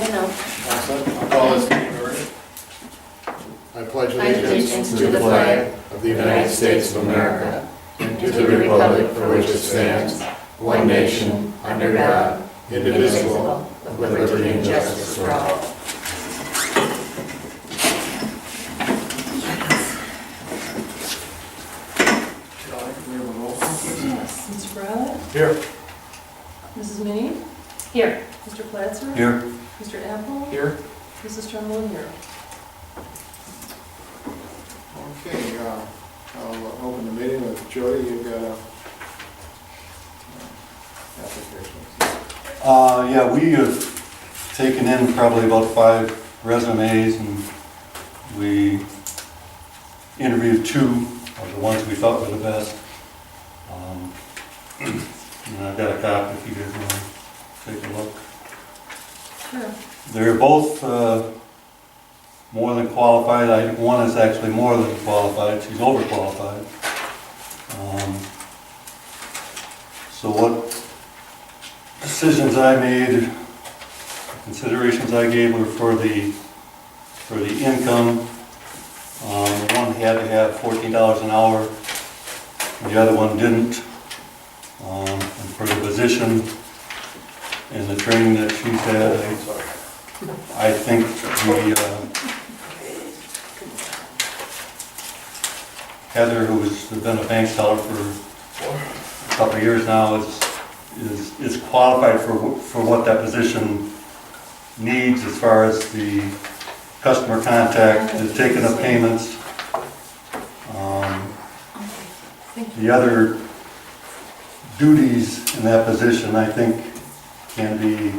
I know. I'll call this meeting to order. I pledge Allegiance to the flag of the United States of America and to the republic for which it stands, one nation, under God, indivisible, with liberty and justice for all. Yes, Mr. Browett, Here. Mrs. Minnie, Here. Mr. Platzer, Here. Mr. Apple, Here. Mrs. Trumbull here. Okay, I'll open the meeting with Jody. You've got a application. Yeah, we have taken in probably about 5 resumes, and we interviewed 2 of the ones we thought were the best. And I've got a copy if you guys want to take a look. Sure. They're both more than qualified. One is actually more than qualified. She's overqualified. So what decisions I made, considerations I gave were for the income. One had to have $14 an hour, the other one didn't. And for the position and the training that she's had, I think Heather, who's been a bank teller for a couple of years now, is qualified for what that position needs as far as the customer contact, the taking of payments. The other duties in that position, I think, can be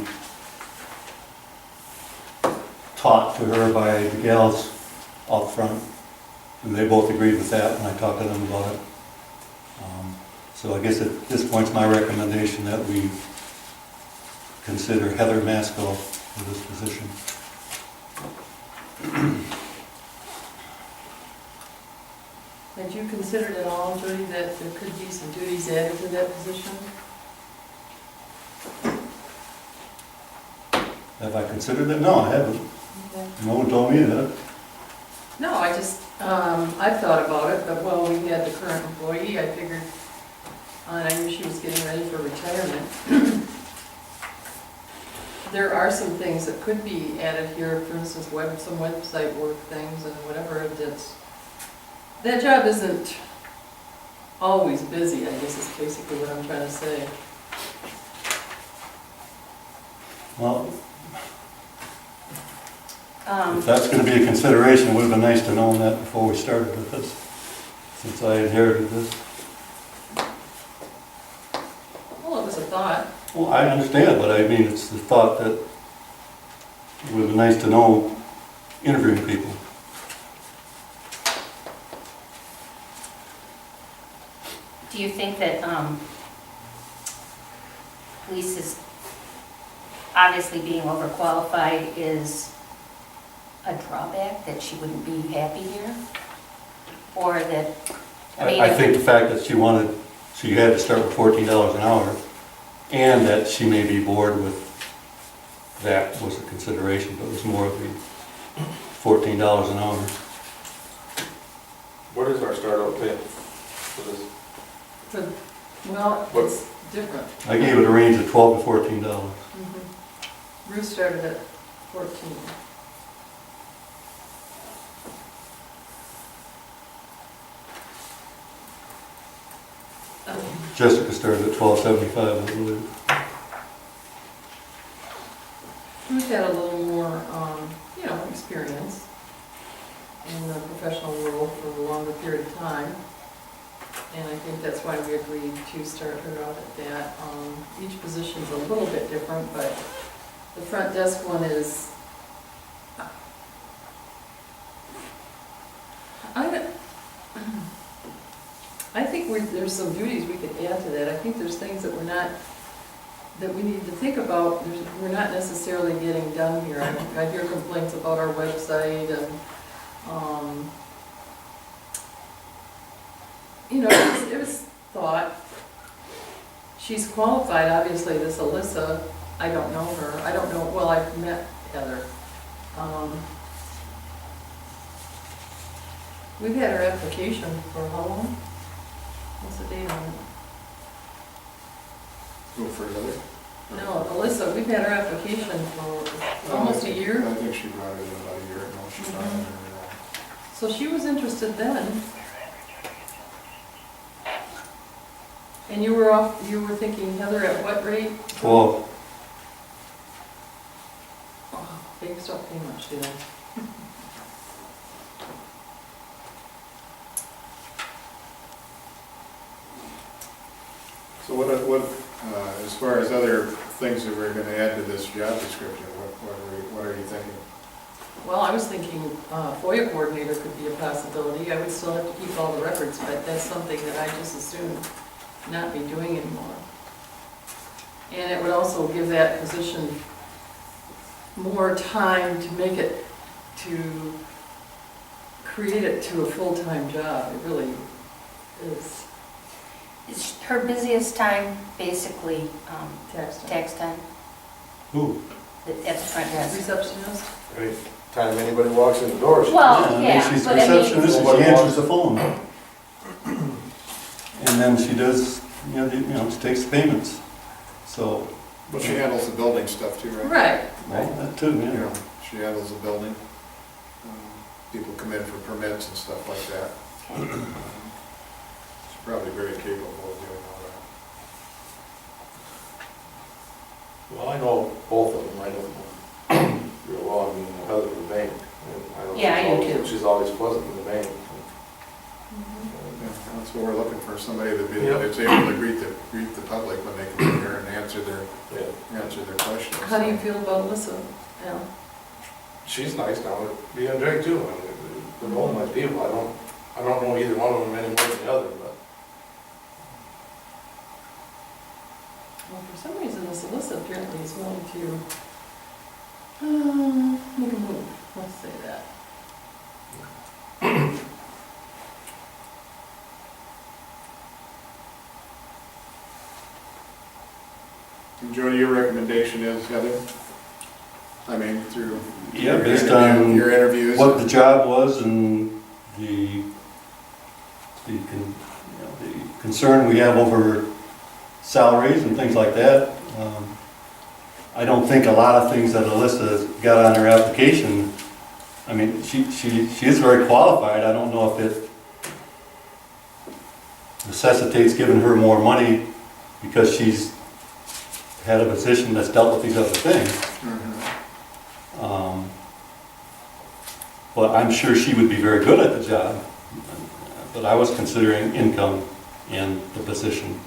taught to her by the gals out front. And they both agreed with that when I talked to them about it. So I guess at this point, it's my recommendation that we consider Heather Maskell for this position. Had you considered at all, Jody, that there could be some duties added to that position? Have I considered that? No, I haven't. Okay. No one told me that. No, I just, I've thought about it, but well, we had the current employee, I figured, I knew she was getting ready for retirement. There are some things that could be added here, for instance, some website work things and whatever that job isn't always busy, I guess is basically what I'm trying to say. Well, if that's going to be a consideration, it would have been nice to know that before we started with this, since I inherited this. Well, it was a thought. Well, I understand, but I mean, it's the thought that it would have been nice to know interviewing people. Do you think that Lisa's obviously being overqualified is a drawback, that she wouldn't be happy here? Or that, I think the fact that she had to start with $14 an hour, and that she may be bored with that was a consideration, but it was more of the $14 an hour. What is our start-out pay for this? Well, it's different. I gave it a range of $12 to $14. Mm-hmm. Ruth started at 14. Jessica started at $12.75, I believe. Ruth had a little more, experience in the professional world for a longer period of time. And I think that's why we agreed to start her out at that. Each position's a little bit different, but the front desk one is, I think there's some duties we could add to that. I think there's things that that we need to think about. We're not necessarily getting done here. I hear complaints about our website and, it was thought. She's qualified, obviously, this Alyssa, I don't know her. I don't know, well, I've met Heather. We've had her application for how long? What's the date on it? Go for another. No, Alyssa, we've had her application for almost a year. I think she brought it in about a year ago. She's not in there now. So she was interested then. And you were thinking, Heather, at what rate? Well, Oh, Bakes don't pay much, do they? So as far as other things that we're gonna add to this job description, what are you thinking? Well, I was thinking FOIA coordinator could be a possibility. I would still have to keep all the records, but that's something that I just assume not be doing anymore. And it would also give that position more time to make it, to create it to a full-time job. It really is. Is her busiest time basically tax time who? at the front desk? Receptionist? Every time anybody walks in the door, she. Well, I mean, yeah, she's the but I mean, receptionist, and she answers the phone. And then she does, she takes payments. So, Well, she handles the building stuff too, right? Right. well, that too, You yeah. know, she handles the building. People come in for permits and stuff like that. She's probably very capable of doing all that. Well, I know both of them, I don't know real well, I mean, Heather from the bank. And Yeah, I do she's too. always- She's always pleasant in the bank. Yeah, that's what we're looking for, somebody Yep. that's able to greet the public when they come in here and answer their Yeah. questions. How do you feel about Alyssa? Yeah. She's nice now, be Andre too, I mean, they're both my people, I don't know either one of them any more than the other, but. Well, for some reason, this Alyssa apparently is willing to make a move. Let's say that. And Jody, your recommendation is, Heather? I mean, through Yeah, based on your interviews? what the job was and the concern we have over salaries and things like that. I don't think a lot of things that Alyssa got on her application, I mean, she is very qualified. I don't know if it necessitates giving her more money because she's had a position that's dealt with these other things. Mhm. But I'm sure she would be very good at the job. But I was considering income and the position.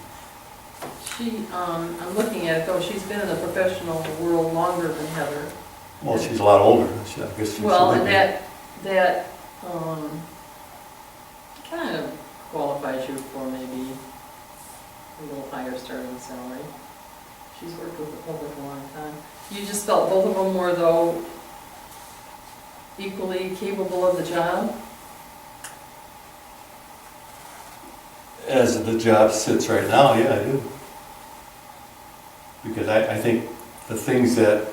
I'm looking at it though, she's been in the professional world longer than Heather. Well, she's a lot older. I guess she Well, should and be. that kind of qualifies you for maybe a little higher starting salary. She's worked with the public a long time. You just felt both of them were though equally capable of the job? As the job sits right now, yeah, I do. Because I think the things that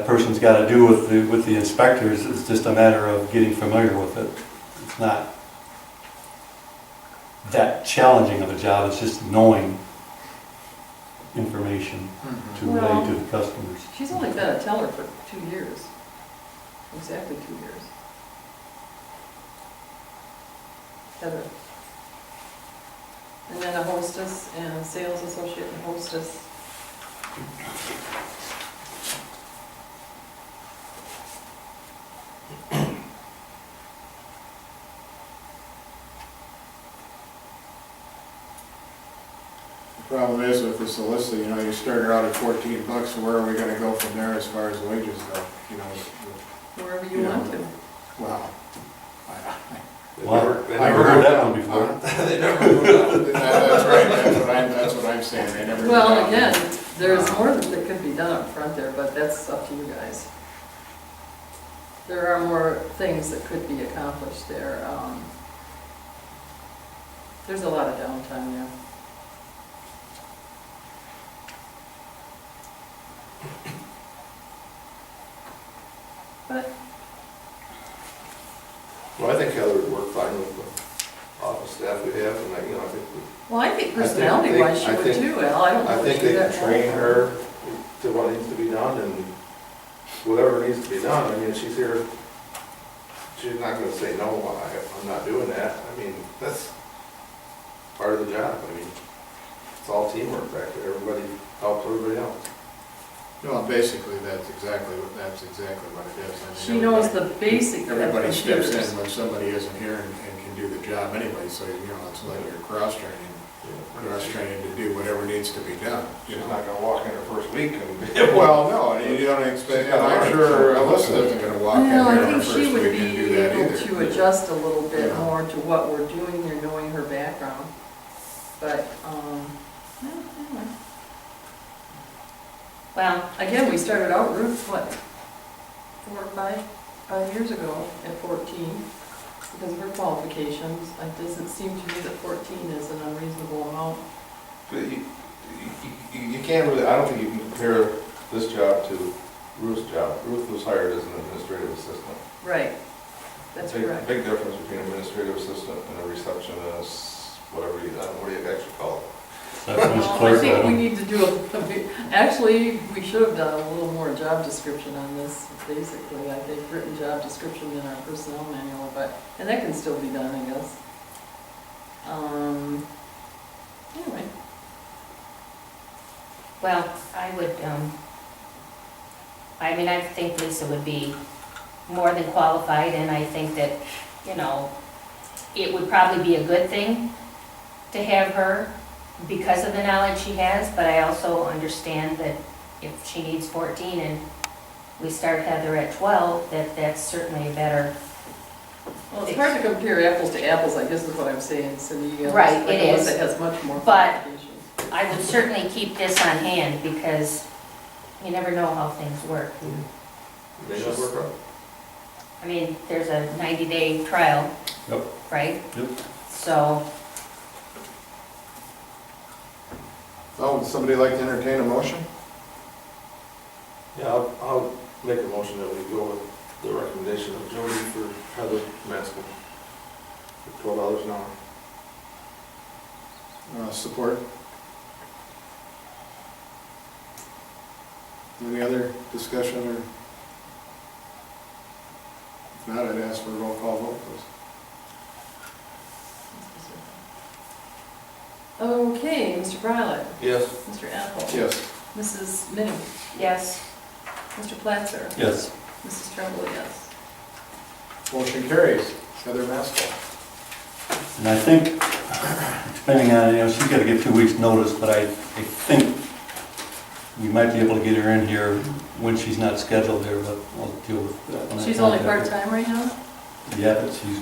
person's got to do with the inspectors is just a matter of getting familiar with it. It's not that challenging of a job, it's just knowing information to relate to the customers. She's only been a teller for 2 years. Exactly 2 years. Heather. And then a hostess and a sales associate and hostess. The problem is with this Alyssa, you start her out at $14, so where are we gonna go from there as far as wages go? Wherever you want to. Wow. Well, I never heard that one before. They never moved That's right, that's what I'm saying, they never. Well, again, there's more that could be done up front there, but that's up to you guys. There are more things that could be accomplished there. There's a lot of downtime there. but, Well, I think Heather would work fine with the office staff we have, and I think, well, I think personality-wise, she I would think- too, Al. I don't know I if think she's they that can train qualified. her to what needs to be done, and whatever needs to be done, I mean, she's here, she's not gonna say, no, I'm not doing that. I mean, that's part of the job. I mean, it's all teamwork back there, everybody helps everybody else. Well, basically, that's exactly what it is. I mean, She knows the basic of Everybody steps computers. in when somebody isn't here and can do the job anyway, so, it's like you're cross-training to do whatever needs to be done, She's not gonna walk in her first week and. Well, no, and you don't expect, I'm sure Alyssa isn't gonna walk in here Well, I on her think first she would week and be do that able either. to adjust a little bit Yeah. more to what we're doing here, knowing her background. But, anyway. Well, Again, we started out Ruth, what, 4 or 5 years ago at 14 because of her qualifications. It doesn't seem to me that 14 is an unreasonable amount. But you can't really, I don't think you can compare this job to Ruth's job. Ruth was hired as an administrative assistant. Right, that's correct. Big difference between administrative assistant and a receptionist, whatever you, I don't know, what do you actually call it? That's Ms. Well, I Clerk, think we don't- need to do actually, we should have done a little more job description on this, basically. I think written job description in our personnel manual, and that can still be done, I guess. Anyway, well, I would, I think Lisa would be more than qualified, and I think that, it would probably be a good thing to have her because of the knowledge she has, but I also understand that if she needs 14 and we start Heather at 12, that's certainly a better. well, it's hard to compare apples to apples, I guess is what I'm saying, Cindy. Right, Like it is. Alyssa has much more But- qualifications. I would certainly keep this on hand because you never know how things work. May not work out. There's a 90-day trial. Yep. Right? Yep. So, Oh, would somebody like to entertain a motion? Yeah, I'll make a motion that we go with the recommendation of Jody for Heather Maskell for $12 an hour. Support? Any other discussion or? If not, I'd ask for a roll call vote, please. Okay, Mr. Fryland, Yes. Mr. Apple. Yes. Mrs. Minnie, yes. Mr. Platzer, Yes. Mrs. Tremblay, yes. Motion carries. Heather Maskell. And I think, depending on, she's got to give 2 weeks' notice, but I think we might be able to get her in here when she's not scheduled there, but we'll deal with that. when I She's only contact her. part-time right now? Yeah, but she's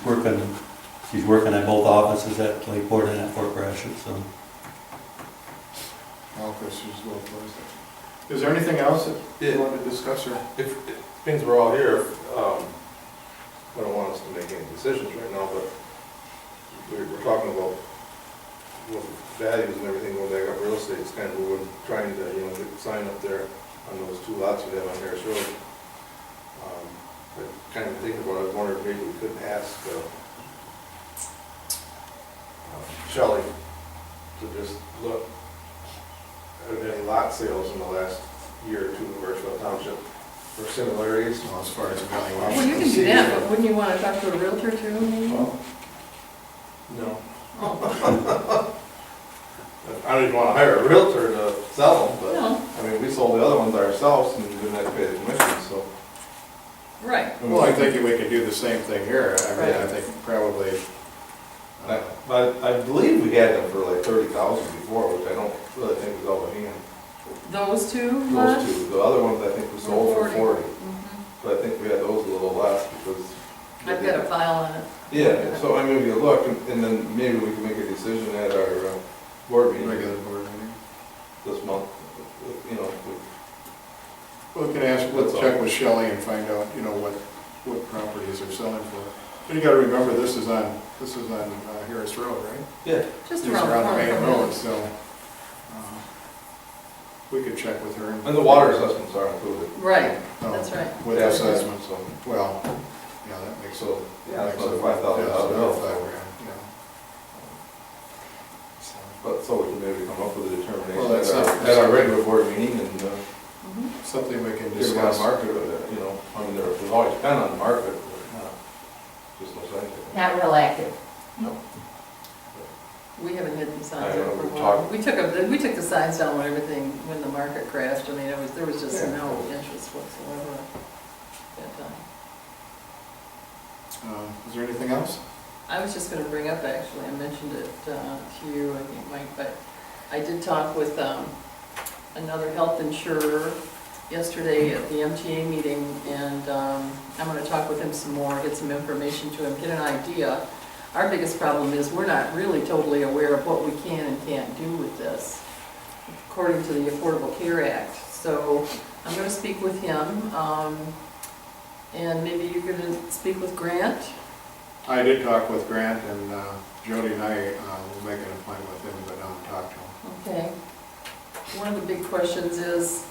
working at both offices at Lakeport and at Fort Gratiot, so. Oh, because she's a little close. Is there anything else that you want to discuss or? If, things we're all here, I don't want us to make any decisions right now, but we're talking about what values and everything when they got real estate, it's kind of, we're trying to, get the sign up there on those 2 lots we have on Harris Road. But kind of thinking about it, I was wondering if maybe we couldn't ask Shelley to just look at any lot sales in the last year or two in Burtchville Township for similarities. Well, as far as evaluation. Well, you can do that, but wouldn't you want to talk to a realtor too, maybe? Well, no. Oh, I don't even want to hire a realtor to sell them, but, no, we sold the other ones ourselves and didn't have to pay the commission, so. right. Well, I think we could do the same thing here. Right. I think probably, But I believe we had them for like 30,000 before, which I don't really think was all in hand. Those two Those lots? two, the other ones I think we sold for 40, Mhm. but I think we had those a little less because. I've got a file on it. Yeah, so we look and then maybe we can make a decision at our board meeting regular board meeting. this month, Well, we can ask, let's check with Shelley and find out, what properties are selling for. But you gotta remember, this is on Harris Road, right? Yeah. Just These around are the on the corner main from road, it. so. we could check with her. And the water assessments are included. Right, Oh, that's right. With Yeah. assessments, so, well, yeah, that makes. So, yeah, makes that's another it- $5,000. that's another $5,000, yeah. So, But so we can maybe come up with a determination Well, that's at our regular board meeting and Mhm. something we can give them a discuss. market, you know, I mean, there's always been on the market, but just no sign of it. Not real active. No. We haven't had these signs I up know, for a we while. talked- We took the signs down when everything, when the market crashed. I mean, there was just Yeah. no interest whatsoever at that time. Is there anything else? I was just gonna bring up, actually, I mentioned it to you, I think, Mike, but I did talk with another health insurer yesterday at the MTA meeting, and I'm gonna talk with him some more, get some information to him, get an idea. Our biggest problem is we're not really totally aware of what we can and can't do with this, according to the Affordable Care Act. So I'm gonna speak with him, and maybe you're gonna speak with Grant? I did talk with Grant, and Jody and I will make an appointment with him, but I'll talk to him. Okay. One of the big questions is,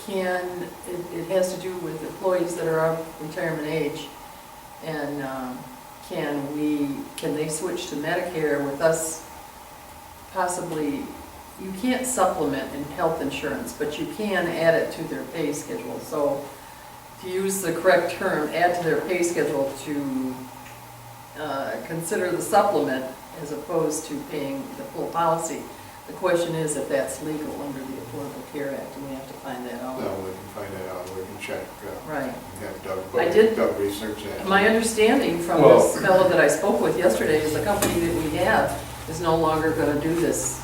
it has to do with employees that are of retirement age, and can they switch to Medicare with us possibly? You can't supplement in health insurance, but you can add it to their pay schedule. So to use the correct term, add to their pay schedule to consider the supplement as opposed to paying the full policy. The question is if that's legal under the Affordable Care Act, and we have to find that out. No, we can find that out, we can check, Right. have Doug, I did- Doug research that. My understanding from Well- this fellow that I spoke with yesterday is the company that we have is no longer gonna do this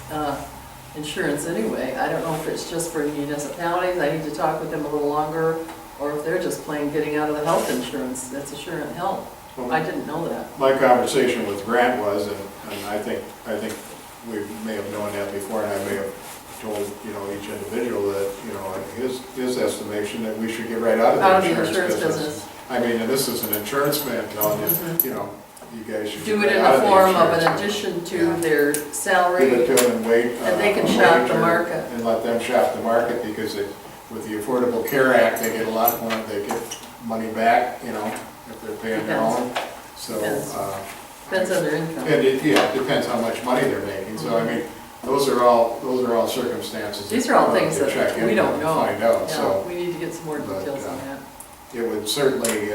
insurance anyway. I don't know if it's just for municipalities, I need to talk with them a little longer, or if they're just plain getting out of the health insurance, that's Assurant Health. I didn't know that. My conversation with Grant was, and I think we may have known that before, and I may have told, each individual that, his estimation that we should get right out of the insurance business. I mean, and this is an insurance man telling you, you guys should. Do get it in right out the of form of insurance an business. addition to Yeah. their Give salary. it to them and wait. And they can a shop the wager market. And let them shop the market, because with the Affordable Care Act, they get a lot more, they get money back, if they're paying their Depends. own. So, Depends. Depends on their income. and it depends how much money they're making, so I mean, those are all circumstances. These are all that things to that check we into don't and know. Find out, Yeah, so we need to get some more But, details on that. it would certainly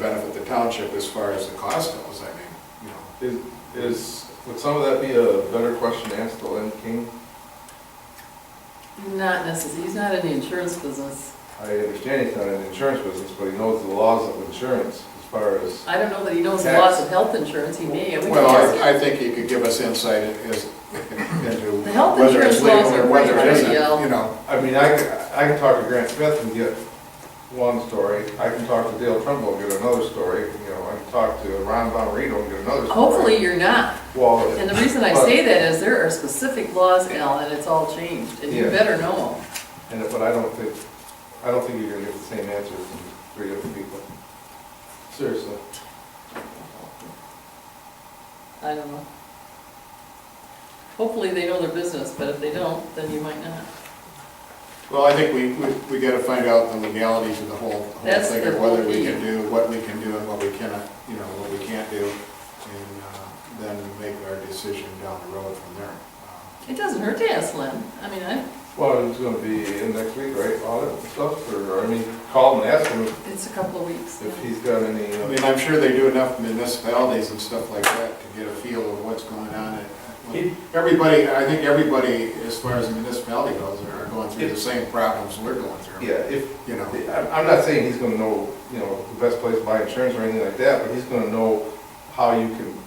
benefit the township as far as the cost goes, I mean, Would some of that be a better question to ask the Lynn King? Not necessarily, he's not in the insurance business. I understand he's not in the insurance business, but he knows the laws of insurance as far as, I don't know that he knows the Tax. laws of health insurance, he may. We can Well, ask him. I think he could give us insight into The health whether it's insurance legal laws or are whether pretty it isn't, trivial. I mean, I can talk to Grant Smith and get one story. I can talk to Dale Trumbull and get another story. I can talk to Ron Bonarito and get another story. Hopefully you're not. Well, And the reason I say that is there are specific laws, Al, and it's all changed, and you Yeah. better know them. but I don't think you're gonna get the same answer from three different people. Seriously. I don't know. Hopefully they know their business, but if they don't, then you might not. Well, I think we gotta find out the legalities of the whole That's thing, the of whether whole we key. can do, what we can do and what we cannot, what we can't do, and then make our decision down the road from there. It doesn't hurt to ask Lynn. I mean, Well, it's gonna be in next week, right, audit and stuff, or, call him and ask him it's a couple of weeks. if he's got any, I mean, I'm sure they do enough municipalities and stuff like that to get a feel of what's going on. Everybody, I think everybody, as far as the municipality goes, are going through the same problems we're going through. yeah, I'm not saying he's gonna know, the best place to buy insurance or anything like that, but he's gonna know how you can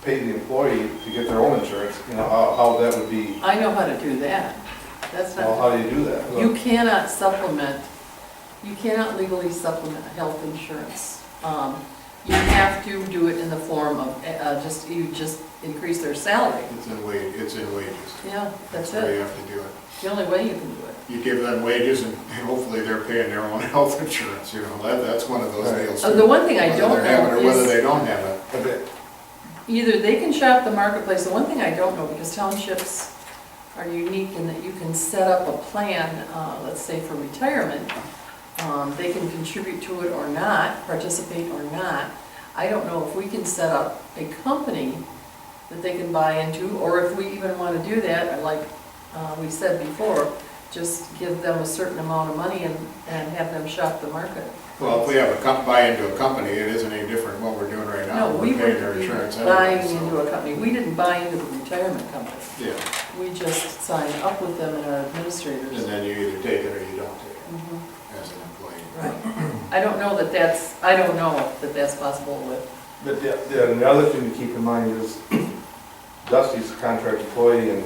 pay the employee to get their own insurance, how that would be, I know how to do that. That's well, not, how do you do that? you cannot supplement, you cannot legally supplement health insurance. You have to do it in the form of, you just increase their salary. It's in wages. Yeah, that's where you it. have to do it. The only way you can do it. You give them wages and hopefully they're paying their own health insurance, that's one of those Right. deals. The one thing I Whether don't they're having it or know whether is, they don't have it. Okay. either they can shop the marketplace, the one thing I don't know, because townships are unique in that you can set up a plan, let's say for retirement. They can contribute to it or not, participate or not. I don't know if we can set up a company that they can buy into, or if we even want to do that, like we said before, just give them a certain amount of money and have them shop the market. Well, if we have buy into a company, it isn't any different than what we're doing right now. No, we We're paying their wouldn't be insurance buying anyway, into a company. We didn't buy into the retirement company. Yeah, We just signed up with them and our and administrators. then you either take it or you don't take it Mhm. as an employee. Right. I don't know that that's possible with, But the other thing to keep in mind is Dusty's a contract employee and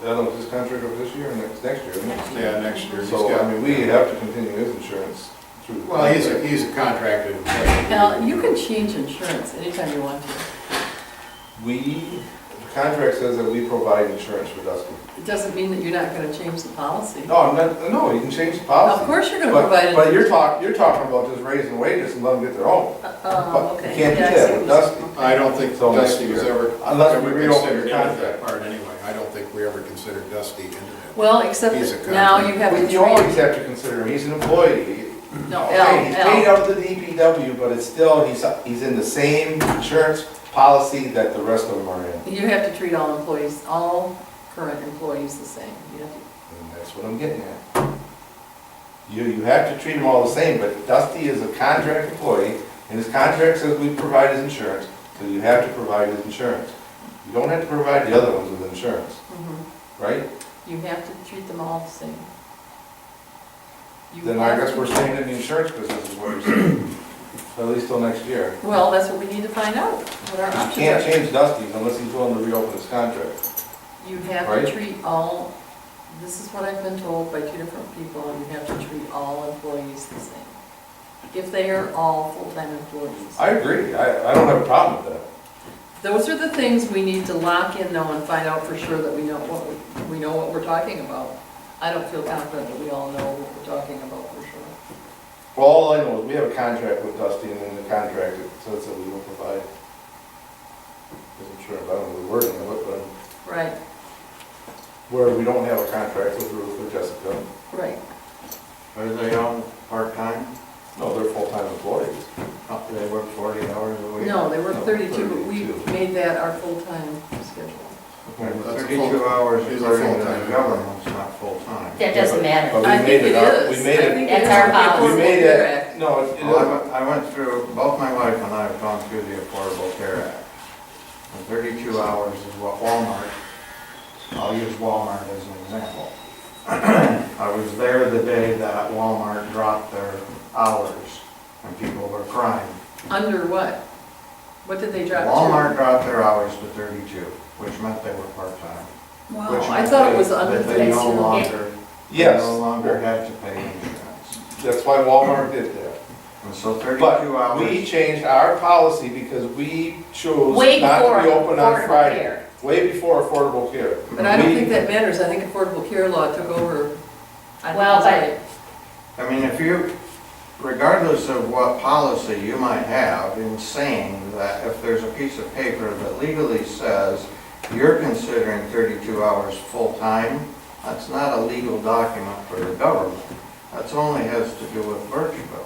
I don't know if his contract over this year or next year. isn't it? Yeah, next year. he's So, got- I mean, we have to continue his insurance through. the Well, he's contract. a contracted employee. now, you can change insurance anytime you want to. The contract says that we provide insurance for Dusty. It doesn't mean that you're not gonna change the policy. No, I'm not, no, you can change the policy. Of course you're gonna But, provide it. but you're talking about just raising wages and let them get their own. Oh, But okay. you can't do Yeah, I that see with what Dusty. you're- I don't think So next Dusty was year. ever, Unless we ever reopen considered the into contract. that part anyway. I don't think we ever considered Dusty into that. Well, except He's a that now you have to You always treat, have to consider him, he's an employee. no, Okay, he's paid L. out to the DPW, but it's still, he's in the same insurance policy that the rest of them are in. You have to treat all employees, all current employees the same. You have to, And that's what I'm getting at. You have to treat them all the same, but Dusty is a contract employee, and his contract says we provide his insurance, so you have to provide his insurance. You don't have to provide the other ones with insurance, right? you have to treat them all the same. You Then I have guess to- we're staying in the insurance business is what you're saying, at least till next year. Well, that's what we need to find out, what our You options can't are. change Dusty's unless he's willing to reopen his contract. You have Right? to treat all, this is what I've been told by two different people, you have to treat all employees the same. If they are all full-time employees. I agree, I don't have a problem with that. Those are the things we need to lock in though and find out for sure that we know what we're talking about. I don't feel confident that we all know what we're talking about for sure. Well, all I know is we have a contract with Dusty, and in the contract it says that we will provide his insurance. I don't know the wording of it, but Right, where we don't have a contract with Ruth or Jessica, right. Are they all part-time? no, they're full-time employees. Do they work 40 hours a week? No, they were No, 32, but we 32. made that our full-time schedule. And That's a 32 hours is a according to full-time. the government's not full-time. That doesn't matter. But we I made think it up- is. We made I it, think That's it is our under the policy. we Affordable made Care it, Act. no, Well, I went through, both my wife and I have gone through the Affordable Care Act. And 32 hours is what Walmart, I'll use Walmart as an example. I was there the day that Walmart dropped their hours and people were crying. Under what? What did they drop to? Walmart dropped their hours to 32, which meant they were part-time. Wow, Which I meant thought it they- was under that they no 32. longer, they yes, no longer had to pay insurance. that's why Walmart did that. And so 32 But hours. we changed our policy because we chose Way not before to be open on Affordable Friday. Care. Way before Affordable Care. But I don't We- think that matters, I think Affordable Care Law took over. I think Well, that's but- right. I mean, if you, regardless of what policy you might have in saying that if there's a piece of paper that legally says you're considering 32 hours full-time, that's not a legal document for the government. That's only has to do with Burtchville.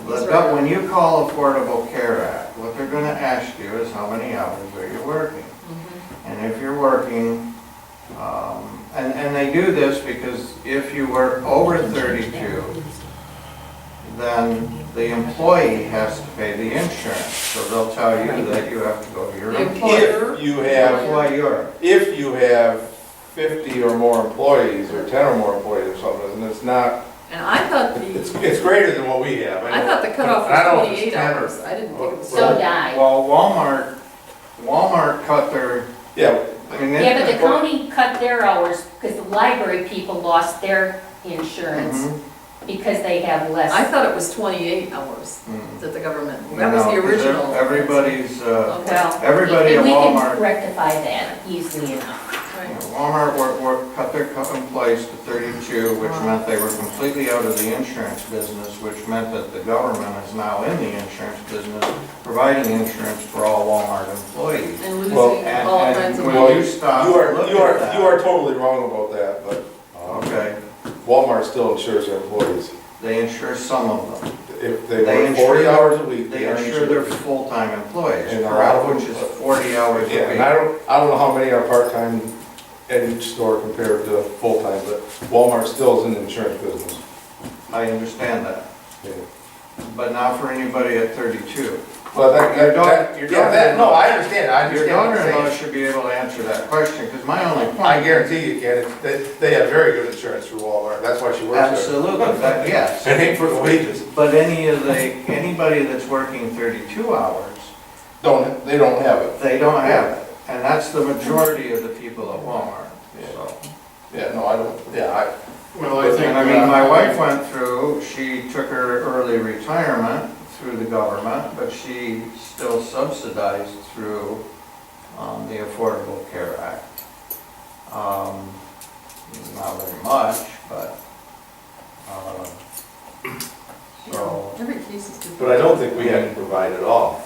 That's right. When you call Affordable Care Act, what they're gonna ask you is how many hours are you working? Mhm. And if you're working, and they do this because if you work over 32, then the employee has to pay the insurance. So they'll tell you that you have to go to your The employer. employer. If you have, Employer. if you have 50 or more employees, or 10 or more employees or something, and it's not, And I thought it's greater than what we have. I thought the cutoff I don't know was if it's 28 10 or- hours, I didn't think it was. So died. Well, Walmart cut their, Yeah, I mean. Yeah, but the county cut their hours because the library people lost their insurance Mhm. because they have less. I thought it was 28 hours Mhm. that the government, that was the No, 'cause original. Everybody's, Well, everybody at we can Walmart, rectify that easily enough. Right. Walmart cut their employees to 32, which meant they were completely out of the insurance business, which meant that the government is now in the insurance business, providing insurance for all Walmart employees. And losing Well, all kinds of when money. you stop, You are, look you at are, that. you are totally wrong about that, but Okay, Walmart still insures their employees. they insure some of them. If they They work 40 insure- hours a week, They they are insure their insured. full-time employees, And a lot correct, of them- which is 40 hours Yeah, a and I week. don't know how many are part-time at each store compared to full-time, but Walmart still is in the insurance business. I understand that, Yeah. but not for anybody at 32. Well, Your daughter- your yeah, that, no, I understand, I Your understand what you're daughter-in-law saying. should be able to answer that question, because my only point. I guarantee you can, they have very good insurance through Walmart, that's why she works there. Absolutely, that, yes. It ain't for the wages. But anybody that's working 32 hours, They don't have it. they don't have it. And that's the majority of the people at Walmart, so. Yeah, no, I don't, yeah, Well, I think. And I mean, my wife went through, she took her early retirement through the government, but she still subsidized through the Affordable Care Act. Not very much, but, so. Every case is different. but I don't think we have to provide it all.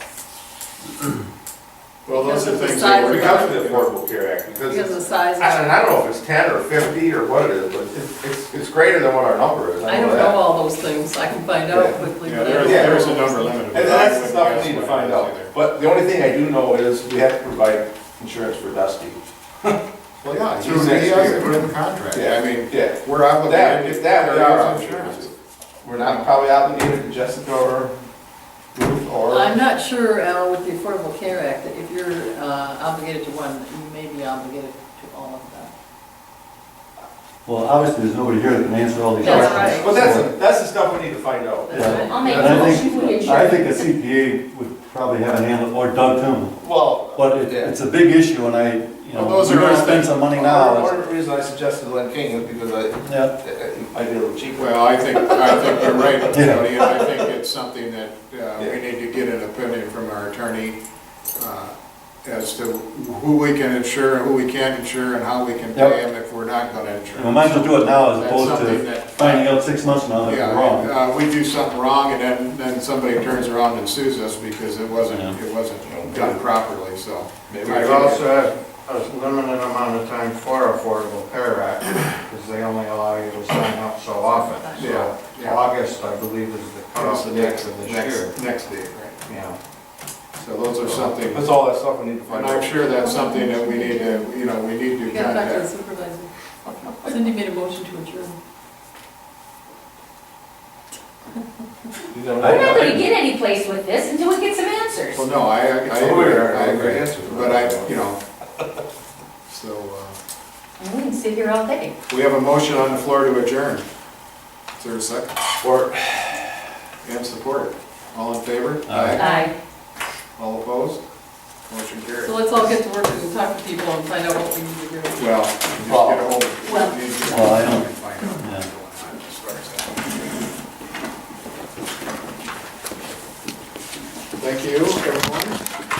Well, those are Because of the things size that of we're. Because of the Affordable Care Act, Because of because, the size. of- I don't know if it's 10 or 50 or what it is, but it's greater than what our number is. I don't know all those things, I can find out quickly. Yeah, but I there's, don't know there's a all those number things. limit. And that's the stuff we need to find out. But the only thing I do know is we have to provide insurance for Dusty. Well, yeah, Through he next has year. it in the contract. Yeah. I mean, Yeah. we're That, obligated. if that, we there are is obligated insurance. to. We're not probably obligated to Jessica or Ruth or. I'm not sure, Al, with the Affordable Care Act, that if you're obligated to one, that you may be obligated to all of them. Well, obviously, there's nobody here that can answer all these That's questions. right. But that's the stuff we need to find out. That's right. I'll make a And I motion, we think, adjourn. I think a CPA would probably have a handle, or Doug too. Well, But it's a big issue, and Well, those we're are gonna all spend things- some money now. One of the reasons I suggested Len King is because Yeah, I did a little cheaper. Well, I think you're right, Yeah. Tony, and I think it's something that we need to get an opinion from our attorney as to who we can insure and who we can't insure and how we can pay Yep. them if we're not gonna insure. we might as well do it now as That's opposed something to that- finding out 6 months from now that we're wrong. Yeah, we do something wrong and then somebody turns around and sues us because it wasn't done properly, so. Maybe You also have a limited amount of time for Affordable Care Act, because they only allow you to sign up so often. Yeah, So yeah. August, I believe, is the cutoff date of this year. Next date, right. Yeah. So those are something, That's all that stuff we need to find and out. I'm sure that's something that we need to, we need You to gotta talk to the contact. supervisor. Cindy made a motion to adjourn. You know, We're not gonna get any place with this until we get some answers. Well, no, I agree, but so, And we can sit here all day. we have a motion on the floor to adjourn. Is there a second? Or, And support. All in favor? Aye. Aye. All opposed? Motion carried. So let's all get to work and talk to people and find out what we need to do. Well, just get a hold of. Well- you need to- Well, I know. Find out what's Yeah. going on as far as that. Thank you, everyone.